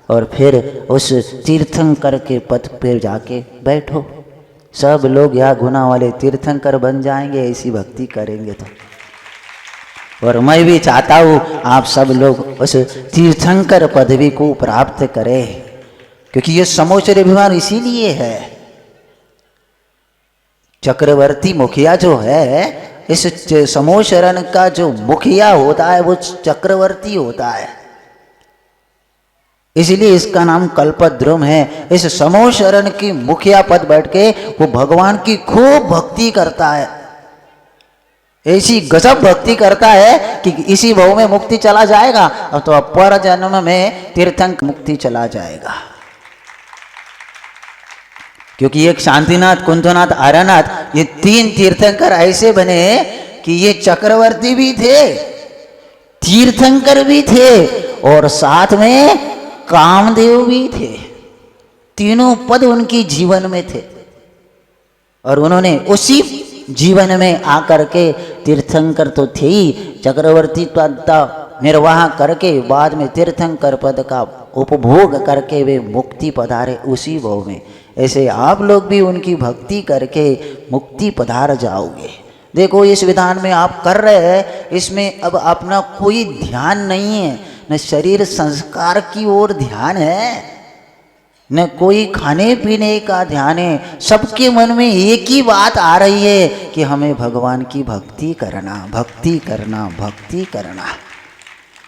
और फिर उस तीर्थंकर के पद पर जाके बैठो। सब लोग यहाँ गुना वाले तीर्थंकर बन जाएंगे ऐसी भक्ति करेंगे तो। और मैं भी चाहता हूँ आप सब लोग उस तीर्थंकर पदवी को प्राप्त करें, क्योंकि ये समोचर अभिमान इसीलिए है। चक्रवर्ती मुखिया जो है, इस समोशरण का जो मुखिया होता है वो चक्रवर्ती होता है, इसलिए इसका नाम कल्पद्रुम है। इस समोशरण की मुखिया पद बैठ के वो भगवान की खूब भक्ति करता है, ऐसी गजब भक्ति करता है कि इसी भाव में मुक्ति चला जाएगा, और तो अपर जन्म में तीर्थंक मुक्ति चला जाएगा। क्योंकि एक शांतिनाथ, कुंभनाथ, आर्यनाथ, ये तीन तीर्थंकर ऐसे बने कि ये चक्रवर्ती भी थे, तीर्थंकर भी थे, और साथ में कामदेव भी थे। तीनों पद उनके जीवन में थे, और उन्होंने उसी जीवन में आकर के तीर्थंकर तो थे ही, चक्रवर्ती पद निर्वाह करके बाद में तीर्थंकर पद का उपभोग करके वे मुक्ति पधारे उसी भाव में। ऐसे आप लोग भी उनकी भक्ति करके मुक्ति पधार जाओगे। देखो इस विधान में आप कर रहे हैं, इसमें अब अपना कोई ध्यान नहीं है, न शरीर संस्कार की ओर ध्यान है, न कोई खाने पीने का ध्यान है। सबके मन में एक ही बात आ रही है कि हमें भगवान की भक्ति करना, भक्ति करना, भक्ति करना।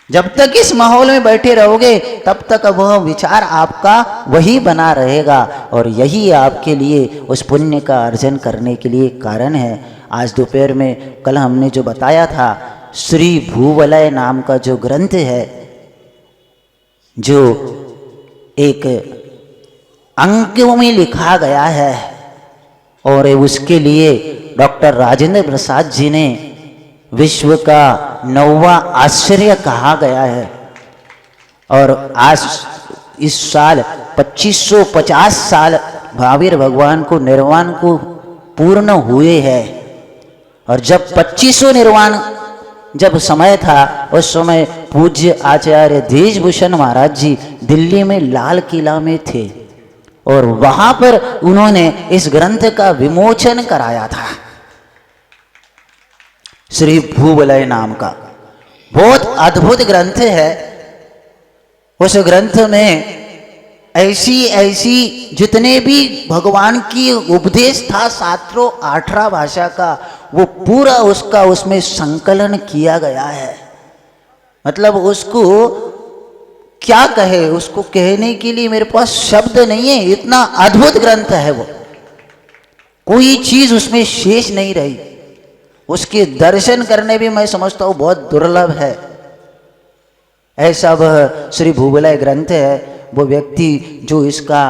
जब तक इस माहौल में बैठे रहोगे तब तक वह विचार आपका वही बना रहेगा, और यही आपके लिए उस पुण्य का अर्जन करने के लिए कारण है। आज दोपहर में कल हमने जो बताया था, श्री भूवलय नाम का जो ग्रंथ है, जो एक अंकों में लिखा गया है, और उसके लिए डॉक्टर राजेंद्र प्रसाद जी ने विश्व का 9वां आश्चर्य कहा गया है। और आज इस साल 2550 साल महावीर भगवान को निर्वाण को पूर्ण हुए हैं, और जब 2500 निर्वाण जब समय था, उस समय पूज्य आचार्य देशभूषण महाराज जी दिल्ली में लाल किला में थे, और वहां पर उन्होंने इस ग्रंथ का विमोचन कराया था, श्री भूवलय नाम का। बहुत अद्भुत ग्रंथ है। उस ग्रंथ में ऐसी ऐसी जितने भी भगवान की उपदेश था 718 भाषा का, वो पूरा उसका उसमें संकलन किया गया है। मतलब उसको क्या कहे, उसको कहने के लिए मेरे पास शब्द नहीं है, इतना अद्भुत ग्रंथ है वो। कोई चीज उसमें शेष नहीं रही। उसके दर्शन करने भी मैं समझता हूँ बहुत दुर्लभ है। ऐसा वह श्री भूवलय ग्रंथ है। वो व्यक्ति जो इसका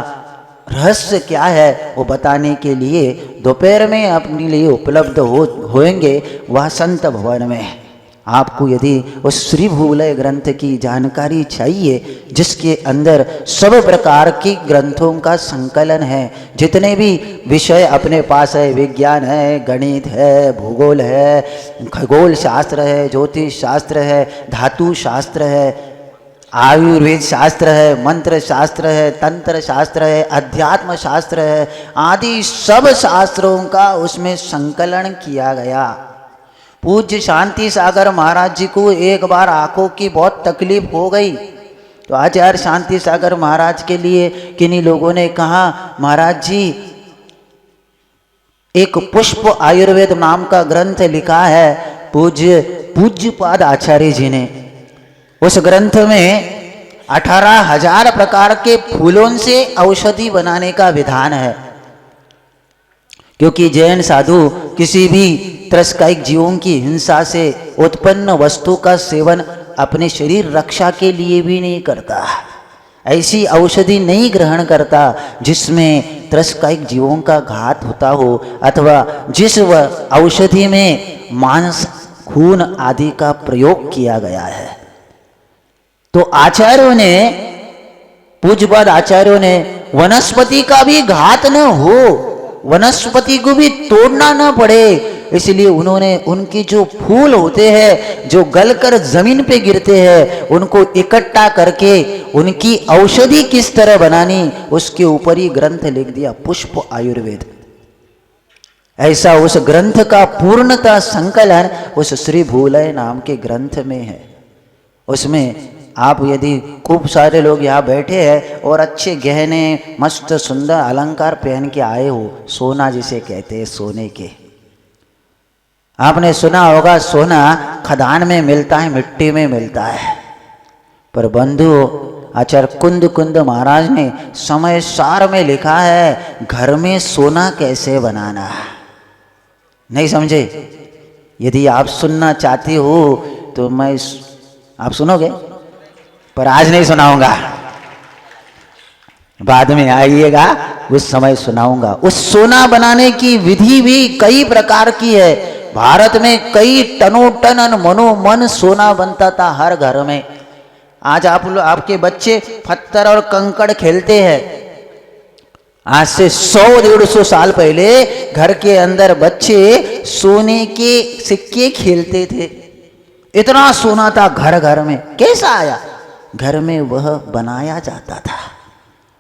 रहस्य क्या है वो बताने के लिए दोपहर में अपने लिए उपलब्ध होंगे वह संत भवन में। आपको यदि उस श्री भूवलय ग्रंथ की जानकारी चाहिए, जिसके अंदर सब प्रकार के ग्रंथों का संकलन है, जितने भी विषय अपने पास है, विज्ञान है, गणित है, भूगोल है, खगोल शास्त्र है, ज्योतिष शास्त्र है, धातु शास्त्र है, आयुर्वेद शास्त्र है, मंत्र शास्त्र है, तंत्र शास्त्र है, अध्यात्म शास्त्र है, आदि सब शास्त्रों का उसमें संकलन किया गया। पूज्य शांति सागर महाराज जी को एक बार आंखों की बहुत तकलीफ हो गई, तो आचार्य शांति सागर महाराज के लिए किन्हीं लोगों ने कहा, महाराज जी एक पुष्प आयुर्वेद नाम का ग्रंथ लिखा है पूज्यपाद आचार्य जी ने। उस ग्रंथ में 18,000 प्रकार के फूलों से औषधि बनाने का विधान है। क्योंकि जैन साधु किसी भी त्रस्कायिक जीवों की हिंसा से उत्पन्न वस्तु का सेवन अपने शरीर रक्षा के लिए भी नहीं करता, ऐसी औषधि नहीं ग्रहण करता जिसमें त्रस्कायिक जीवों का घात होता हो, अथवा जिस औषधि में मांस खून आदि का प्रयोग किया गया है। तो आचार्यों ने, पूज्यपाद आचार्यों ने वनस्पति का भी घात न हो, वनस्पति को भी तोड़ना न पड़े, इसलिए उन्होंने उनकी जो फूल होते हैं जो गलकर जमीन पे गिरते हैं उनको इकट्ठा करके उनकी औषधि किस तरह बनानी उसके ऊपर ही ग्रंथ लिख दिया, पुष्प आयुर्वेद। ऐसा उस ग्रंथ का पूर्णतः संकलन उस श्री भूलय नाम के ग्रंथ में है। उसमें आप यदि खूब सारे लोग यहाँ बैठे हैं और अच्छे गहने मस्त सुंदर अलंकार पहन के आए हो, सोना जिसे कहते हैं, सोने के, आपने सुना होगा सोना खदान में मिलता है, मिट्टी में मिलता है, पर बंधु आचार्य कुंद कुंद महाराज ने समय सार में लिखा है घर में सोना कैसे बनाना। नहीं समझे? यदि आप सुनना चाहते हो तो आप सुनोगे, पर आज नहीं सुनाऊंगा, बाद में आइएगा उस समय सुनाऊंगा। उस सोना बनाने की विधि भी कई प्रकार की है। भारत में कई टनों टन मनोमन सोना बनता था हर घर में। आज आपके बच्चे पत्थर और कंकड़ खेलते हैं। आज से 100-150 साल पहले घर के अंदर बच्चे सोने के सिक्के खेलते थे। इतना सोना था घर घर में। कैसा आया? घर में वह बनाया जाता था।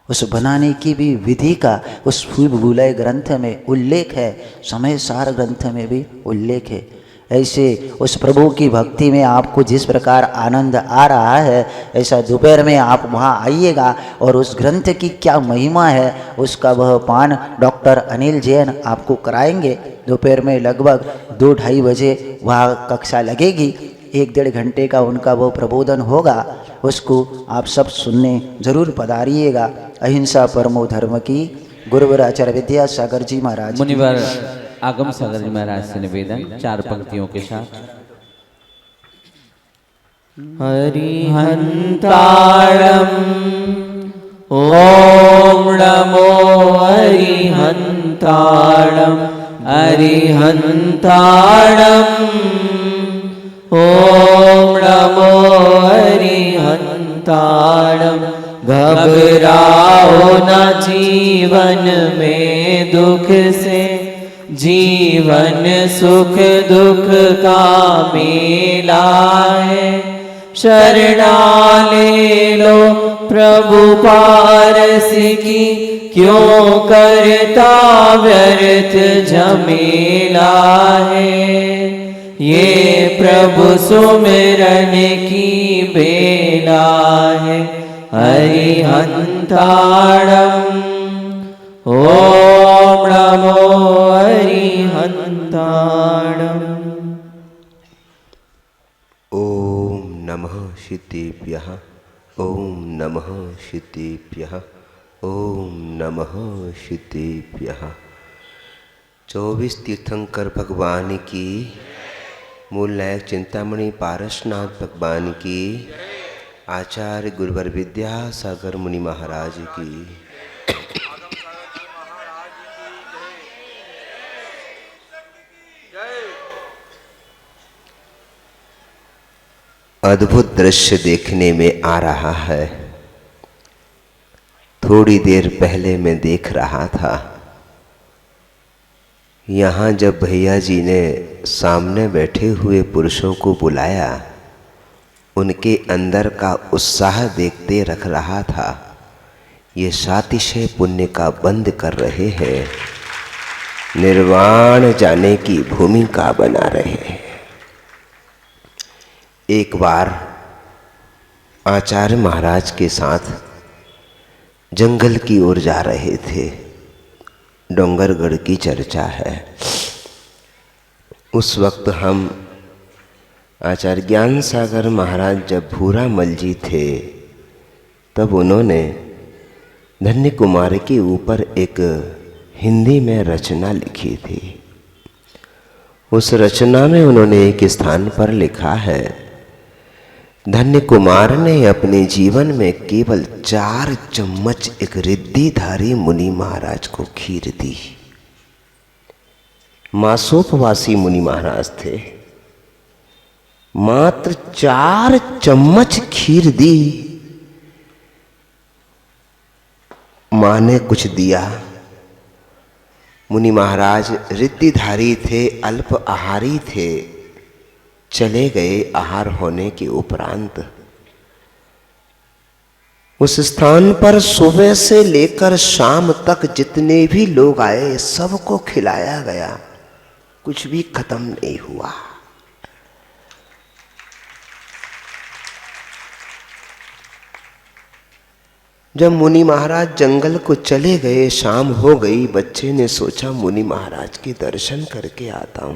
उस बनाने की भी विधि का उस भूलय ग्रंथ में उल्लेख है, समय सार ग्रंथ में भी उल्लेख है। ऐसे उस प्रभु की भक्ति में आपको जिस प्रकार आनंद आ रहा है, ऐसा दोपहर में आप वहाँ आइएगा और उस ग्रंथ की क्या महिमा है उसका वह पान डॉक्टर अनिल जैन आपको कराएंगे। दोपहर में लगभग 2-2:30 बजे वहाँ कक्षा लगेगी। 1-1.5 घंटे का उनका वो प्रबोधन होगा, उसको आप सब सुनने जरूर पधारिएगा। अहिंसा परमो धर्म की गुरुवर आचार्य विद्यासागर जी महाराज, मुनिवर आगम सागर जी महाराज से निवेदन 4 पंक्तियों के साथ। हरिहंताणम ओम नमो हरिहंताणम, हरिहंताणम ओम नमो हरिहंताणम। घबराओ न जीवन में दुख से, जीवन सुख दुख का मेला है। शरणा ले लो प्रभु पारस की, क्यों करता व्यर्थ झमेला है। ये प्रभु सुमिरन की बेला है। हरिहंताणम ओम नमो हरिहंताणम। ओम नमः शितेभ्यः, ओम नमः शितेभ्यः, ओम नमः शितेभ्यः। 24 तीर्थंकर भगवान की, मूल नायक चिंतामणि पारसनाथ भगवान की, आचार्य गुरुवर विद्यासागर मुनि महाराज की। अद्भुत दृश्य देखने में आ रहा है। थोड़ी देर पहले मैं देख रहा था, यहाँ जब भैया जी ने सामने बैठे हुए पुरुषों को बुलाया, उनके अंदर का उत्साह देखते रख रहा था ये सातिशय पुण्य का बंद कर रहे हैं, निर्वाण जाने की भूमिका बना रहे हैं। एक बार आचार्य महाराज के साथ जंगल की ओर जा रहे थे। डोंगरगढ़ की चर्चा है। उस वक्त हम आचार्य ज्ञान सागर महाराज जब भूरामल जी थे, तब उन्होंने धन्य कुमार के ऊपर एक हिंदी में रचना लिखी थी। उस रचना में उन्होंने एक स्थान पर लिखा है, धन्य कुमार ने अपने जीवन में केवल 4 चम्मच एक रिद्धिधारी मुनि महाराज को खीर दी। मासोपवासी मुनि महाराज थे। मात्र 4 चम्मच खीर दी। मां ने कुछ दिया। मुनि महाराज रिद्धिधारी थे, अल्प आहारी थे, चले गए आहार होने के उपरांत। उस स्थान पर सुबह से लेकर शाम तक जितने भी लोग आए सबको खिलाया गया, कुछ भी खत्म नहीं हुआ। जब मुनि महाराज जंगल को चले गए, शाम हो गई, बच्चे ने सोचा मुनि महाराज के दर्शन करके आता हूं।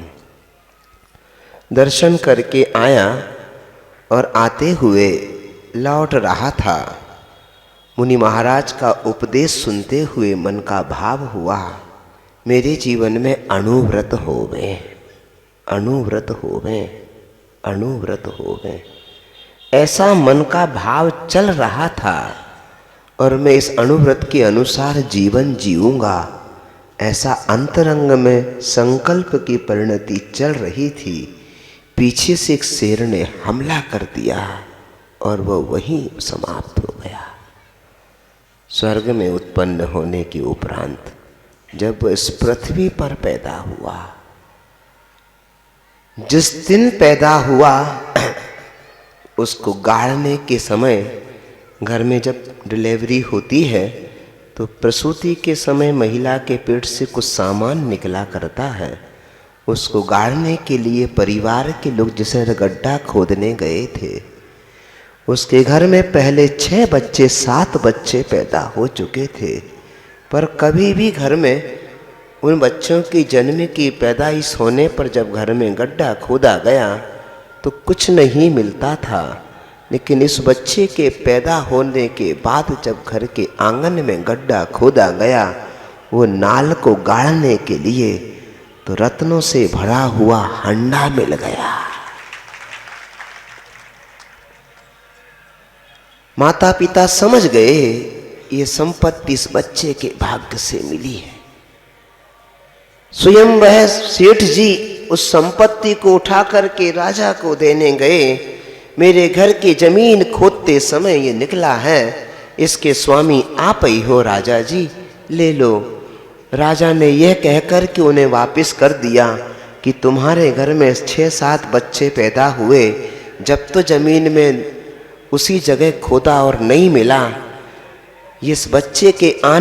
दर्शन करके आया और आते हुए लौट रहा था। मुनि महाराज का उपदेश सुनते हुए मन का भाव हुआ, मेरे जीवन में अणुव्रत होवे, अणुव्रत होवे, अणुव्रत होवे, ऐसा मन का भाव चल रहा था। और मैं इस अणुव्रत के अनुसार जीवन जीऊंगा, ऐसा अंतरंग में संकल्प की परिणति चल रही थी। पीछे से एक शेर ने हमला कर दिया और वह वहीं समाप्त हो गया। स्वर्ग में उत्पन्न होने के उपरांत जब वह इस पृथ्वी पर पैदा हुआ, जिस दिन पैदा हुआ उसको गाड़ने के समय, घर में जब डिलीवरी होती है तो प्रसूति के समय महिला के पेट से कुछ सामान निकला करता है। उसको गाड़ने के लिए परिवार के लोग जिसे गड्ढा खोदने गए थे। उसके घर में पहले 6 बच्चे 7 बच्चे पैदा हो चुके थे, पर कभी भी घर में उन बच्चों की जन्म की पैदाइश होने पर जब घर में गड्ढा खोदा गया तो कुछ नहीं मिलता था। लेकिन इस बच्चे के पैदा होने के बाद जब घर के आंगन में गड्ढा खोदा गया, वो नाल को गाड़ने के लिए तो रत्नों से भरा हुआ हंडा मिल गया। माता पिता समझ गए ये संपत्ति इस बच्चे के भाग्य से मिली है। स्वयं वह सेठ जी उस संपत्ति को उठा करके राजा को देने गए। मेरे घर की जमीन खोदते समय ये निकला है, इसके स्वामी आप ही हो राजा जी, ले लो। राजा ने यह कहकर कि उन्हें वापस कर दिया कि तुम्हारे घर में 6-7 बच्चे पैदा हुए, जब तो जमीन में उसी जगह खोदा और नहीं मिला, इस बच्चे के आने